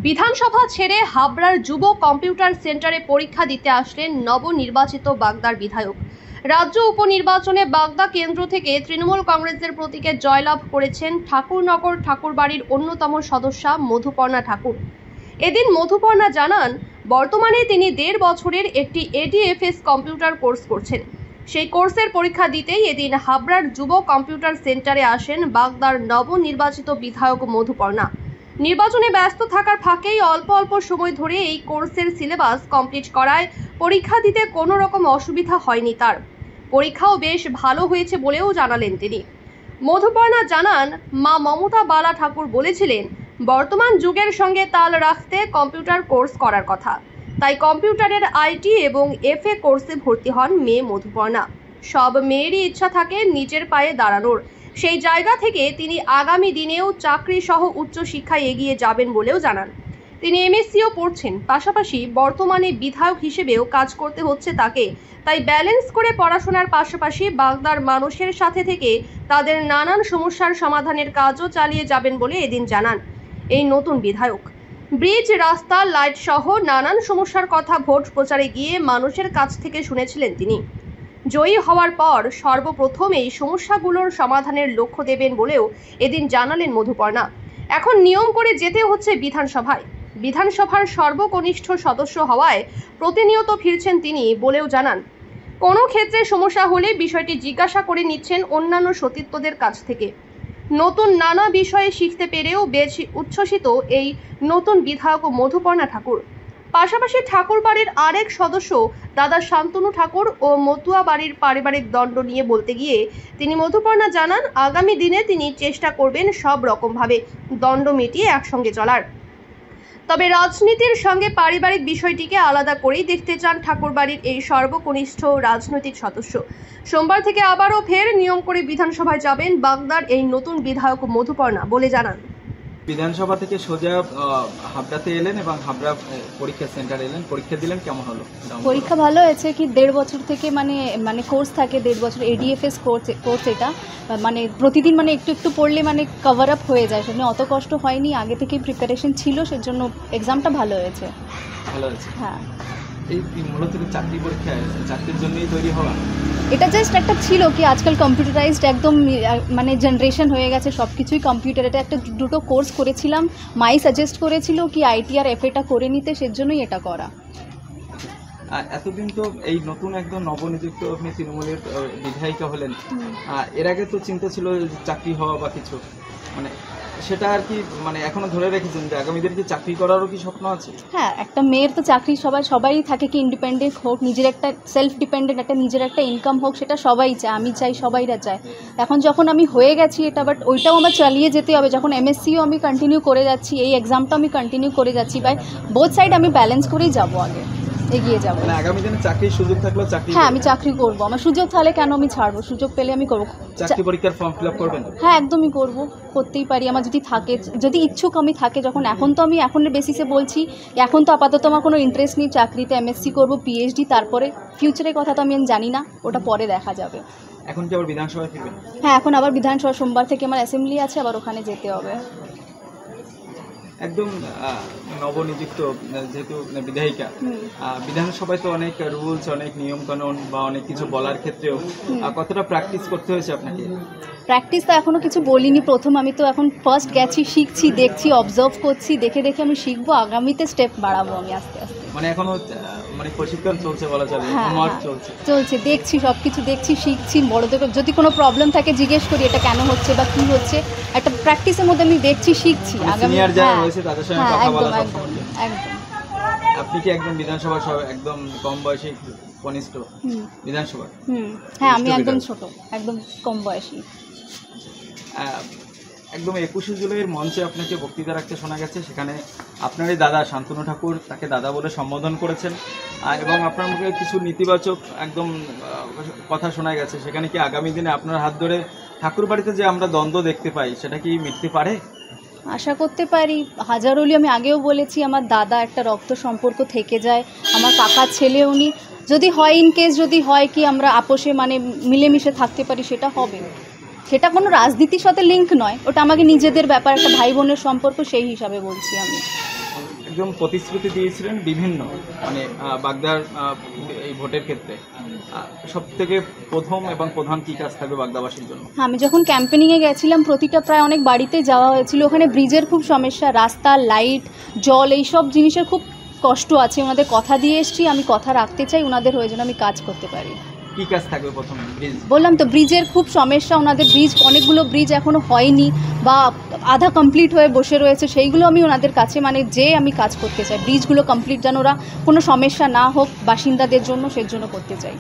বিধানসভা ছেড়ে হাবড়ার যুব কম্পিউটার সেন্টারে পরীক্ষা দিতে আসলেন নবনির্বাচিত বাগদার বিধায়ক। রাজ্য উপনির্বাচনে বাগদা কেন্দ্র থেকে তৃণমূল কংগ্রেসের প্রতীকে জয়লাভ করেছেন ঠাকুরনগর ঠাকুরবাড়ির অন্যতম সদস্যা মধুপর্ণা ঠাকুর। এদিন মধুপর্ণা জানান, বর্তমানে তিনি 1.5 বছরের একটি ADFS কম্পিউটার কোর্স করছেন। সেই কোর্সের পরীক্ষা দিতেই এদিন হাবড়ার যুব কম্পিউটার সেন্টারে আসেন বাগদার নবনির্বাচিত বিধায়ক মধুপর্ণা। নির্বাচনে ব্যস্ত থাকার ফাঁকেই অল্প সময় ধরে এই কোর্সের সিলেবাস কমপ্লিট করায় পরীক্ষা দিতে কোনো রকম অসুবিধা হয়নি তার। পরীক্ষাও বেশ ভালো হয়েছে বলেও জানালেন তিনি। মধুপর্ণা জানান, মা মমতা বালা ঠাকুর বলেছিলেন বর্তমান যুগের সঙ্গে তাল রাখতে কম্পিউটার কোর্স করার কথা। তাই কম্পিউটারের IT এবং FA কোর্সে ভর্তি হন মেয়ে মধুপর্ণা। সব মেয়েরই ইচ্ছা থাকে নিজের পায়ে দাঁড়ানোর। সেই জায়গা থেকে তিনি আগামী দিনেও চাকরি সহ উচ্চশিক্ষায় এগিয়ে যাবেন বলেও জানান। তিনি MSCও পড়ছেন, পাশাপাশি বর্তমানে বিধায়ক হিসেবেও কাজ করতে হচ্ছে তাকে। তাই ব্যালেন্স করে পড়াশোনার পাশাপাশি বাগদার মানুষের সাথে থেকে তাদের নানান সমস্যার সমাধানের কাজও চালিয়ে যাবেন বলে এদিন জানান এই নতুন বিধায়ক। ব্রিজ, রাস্তা, লাইট সহ নানান সমস্যার কথা ভোট প্রচারে গিয়ে মানুষের কাছ থেকে শুনেছিলেন তিনি। জয়ী হওয়ার পর সর্বপ্রথম এই সমস্যাগুলোর সমাধানের লক্ষ্য দেবেন বলেও এদিন জানালেন মধুপর্ণা। এখন নিয়ম করে যেতে হচ্ছে বিধানসভায়। বিধানসভার সর্বকনিষ্ঠ সদস্য হওয়ায় প্রতিনিয়ত ফিরছেন তিনি বলেও জানান। কোনো ক্ষেত্রে সমস্যা হলে বিষয়টি জিজ্ঞাসা করে নিচ্ছেন অন্যান্য সতীর্থদের কাছ থেকে। নতুন নানা বিষয়ে শিখতে পেরেও বেশ উচ্ছ্বসিত এই নতুন বিধায়ক মধুপর্ণা ঠাকুর। পাশাপাশি ঠাকুর বাড়ির আরেক সদস্য দাদা শান্তনু ঠাকুর ও মতুয়া বাড়ির পারিবারিক দণ্ড নিয়ে বলতে গিয়ে তিনি মধুপর্ণা জানান, আগামী দিনে তিনি চেষ্টা করবেন সব রকমভাবে দ্বন্দ্ব মিটিয়ে একসঙ্গে চলার। তবে রাজনীতির সঙ্গে পারিবারিক বিষয়টিকে আলাদা করেই দেখতে চান ঠাকুরবাড়ির এই সর্বকনিষ্ঠ রাজনৈতিক সদস্য। সোমবার থেকে আবারও ফের নিয়ম করে বিধানসভায় যাবেন বাগদার এই নতুন বিধায়ক মধুপর্ণা বলে জানান। বিধানসভা থেকে সোজা হাবড়াতে এলেন এবং হাবড়া পরীক্ষা সেন্টারে এলেন, পরীক্ষা দিলেন, কেমন হলো? পরীক্ষা ভালো হয়েছে। কি 1.5 বছর থেকে মানে কোর্স থাকে, 1.5 বছর ADFS কোর্স। এটা মানে প্রতিদিন মানে একটু পড়লে মানে কভার আপ হয়ে যায়, সেজন্য অত কষ্ট হয়নি। আগে থেকেই প্রিপারেশন ছিল, সেজন্য এক্সামটা ভালো হয়েছে। হ্যাঁ, এই মূলত চাকরি পরীক্ষা, চাকরির জন্যই তৈরি হওয়া। এটা জাস্ট একটা ছিল কি আজকাল কম্পিউটারাইজড একদম মানে জেনারেশন হয়ে গেছে, সব কিছুই কম্পিউটার। এটা একটা দুটো কোর্স করেছিলাম, মাই সাজেস্ট করেছিল কি IT আর FA করে নিতে, সেজন্যই এটা করা। এতদিন তো এই নতুন একদম নবনিযুক্ত আপনি তৃণমূলের বিধায়িকা হলেন, এর আগে তো চিন্তা ছিল চাকরি হওয়া বা কিছু, মানে সেটা আর কি মানে এখনো ধরে রেখেছেন যে আগামী দিনে কি চাকরি করারও কি স্বপ্ন আছে? হ্যাঁ, একটা মেয়ের তো চাকরি সবাই থাকে কি ইন্ডিপেন্ডেন্ট হোক, নিজের একটা সেলফ ডিপেন্ডেন্ট একটা নিজের একটা ইনকাম হোক, সেটা সবাই চায়, আমি চাই, সবাইরা চায়। এখন যখন আমি হয়ে গেছি এটা, বাট ওইটাও আমার চালিয়ে যেতে হবে। যখন MSCও আমি কন্টিনিউ করে যাচ্ছি, এই এক্সামটা আমি কন্টিনিউ করে যাচ্ছি, বাই বোথ সাইড আমি ব্যালেন্স করেই যাবো, আগে এগিয়ে যাবো। মানে আগামী দিনে চাকরির সুযোগ থাকলে চাকরি? হ্যাঁ, আমি চাকরি করবো। আমার সুযোগ তাহলে কেন আমি ছাড়বো? সুযোগ পেলে আমি করবো। চাকরি পরীক্ষার ফর্ম ফিল আপ করবেন? হ্যাঁ, একদমই করবো, করতেই পারি। আমার যদি থাকে, যদি ইচ্ছুক আমি থাকে, যখন এখন তো আমি এখনের বেসিসে বলছি, এখন তো আপাতত আমার কোনো ইন্টারেস্ট নেই চাকরিতে। MSC করবো, PhD, তারপরে ফিউচারের কথা তো আমি জানি না, ওটা পরে দেখা যাবে। এখন কি আবার বিধানসভায় ফিরবেন? হ্যাঁ, এখন আবার বিধানসভা, সোমবার থেকে আমার অ্যাসেম্বলি আছে, আবার ওখানে যেতে হবে। একদম নবনিযুক্ত যেহেতু বিধায়িকা, বিধানসভায় তো অনেক রুলস, অনেক নিয়মকানুন বা অনেক কিছু বলার ক্ষেত্রেও কতটা প্র্যাকটিস করতে হয়েছে আপনাকে? প্র্যাকটিস তো এখনও কিছু বলিনি, প্রথম আমি তো এখন ফার্স্ট গেছি, শিখছি, দেখছি, অবজার্ভ করছি, দেখে আমি শিখবো। আগামীতে স্টেপ বাড়াবো আমি আস্তে আস্তে। মানে এখনো মানে প্রশিক্ষণ চলছে বলা চলে? হ্যাঁ, চলছে, দেখছি, সব কিছু দেখছি, শিখছি। বড়দের যদি কোনো প্রবলেম থাকে জিজ্ঞেস করি, এটা কেন হচ্ছে বা কী হচ্ছে। একটা প্র্যাকটিসের মধ্যে আমি দেখছি, শিখছি। সিনিয়র যারা রয়েছে তাদের সঙ্গে কথা বলা। একদম। আপনি কি একদম বিধানসভার একদম কম বয়সী কনিষ্ঠ বিধানসভা? হ্যাঁ, আমি একদম ছোট, একদম কম বয়সী। একদম 21শে জুলাইয়ের মঞ্চে আপনাকে বক্তৃতা রাখতে শোনা গেছে, সেখানে আপনারই দাদা শান্তনু ঠাকুর তাকে দাদা বলে সম্বোধন করেছেন, এবং আপনার মুখে কিছু নেতিবাচক একদম কথা শোনা গেছে। সেখানে কি আগামী দিনে আপনার হাত ধরে ঠাকুর বাড়িতে যে আমরা দ্বন্দ্ব দেখতে পাই সেটা কি মিটতে পারে? আশা করতে পারি। হাজারলি আমি আগেও বলেছি, আমার দাদা, একটা রক্ত সম্পর্ক থেকে যায়। আমার কাকার ছেলে, উনি যদি হয়, ইন কেস যদি হয় কি আমরা আপোষে মানে মিলেমিশে থাকতে পারি, সেটা হবে। সেটা কোনো রাজনীতির সাথে লিঙ্ক নয়, ওটা আমাকে নিজেদের ব্যাপার, একটা ভাই বোনের সম্পর্ক, সেই হিসাবে বলছি আমি। একদম প্রতিশ্রুতি দিয়েছিলেন বিভিন্ন মানে বাগদার এই ভোটের ক্ষেত্রে সব থেকে প্রথম এবং প্রধান কী কাজ থাকবে বাগদাবাসীর জন্য? আমি যখন ক্যাম্পেনিংয়ে গেছিলাম প্রতিটা প্রায় অনেক বাড়িতে যাওয়া হয়েছিল, ওখানে ব্রিজের খুব সমস্যা, রাস্তা, লাইট, জল, এই সব জিনিসের খুব কষ্ট আছে। ওনাদের কথা দিয়ে এসেছি, আমি কথা রাখতে চাই, ওনাদের হয়ে যেন আমি কাজ করতে পারি। কী কাজ থাকবে প্রথম? ব্রিজ বললাম তো, ব্রিজের খুব সমস্যা, ওনাদের ব্রিজ, অনেকগুলো ব্রিজ এখনও হয়নি বা আধা কমপ্লিট হয়ে বসে রয়েছে, সেইগুলো আমি ওনাদের কাছে আমি কাজ করতে চাই। ব্রিজগুলো কমপ্লিট যেন ওরা কোনো সমস্যা না হোক বাসিন্দাদের জন্য, সেজন্য করতে চাই।